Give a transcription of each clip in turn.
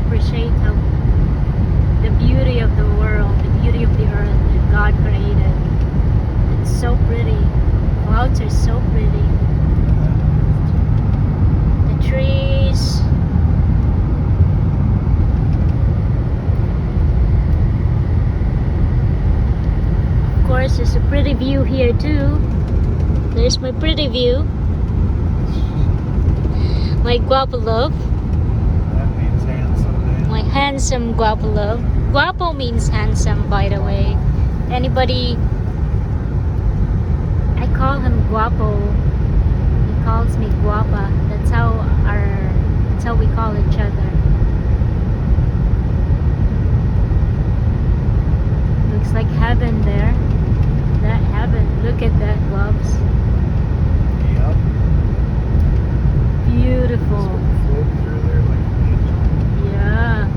appreciate how the beauty of the world, the beauty of the earth that God created. It's so pretty. Clouds are so pretty. The trees. Of course, there's a pretty view here too. There's my pretty view. My guapo love. That means handsome. My handsome guapo love. Guapo means handsome, by the way. Anybody, I call him guapo. He calls me guapa. That's how we call each other. Looks like heaven there. That heaven. Look at that, loves. Yep. Beautiful. Float through there like an angel. Yeah.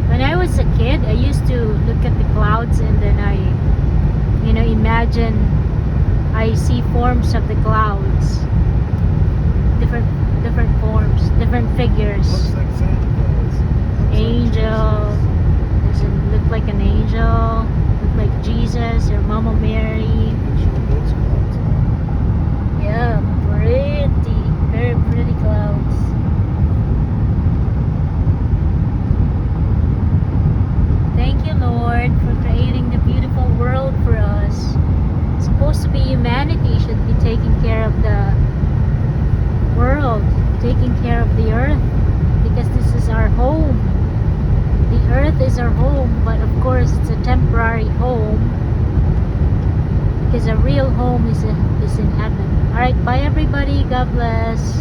When I was a kid, I used to look at the clouds and then I imagine I see forms of the clouds. Different forms, different figures. Looks like Santa Claus. Angel. Does it look like an angel? Look like Jesus or Mama Mary? Show those clouds. Yeah, pretty. Very pretty clouds. Thank you, Lord, for creating the beautiful world for us. It's supposed to be humanity should be taking care of the world, taking care of the earth, because this is our home. The earth is our home, but of course it's a temporary home, because a real home is in heaven. Alright, bye everybody. God bless.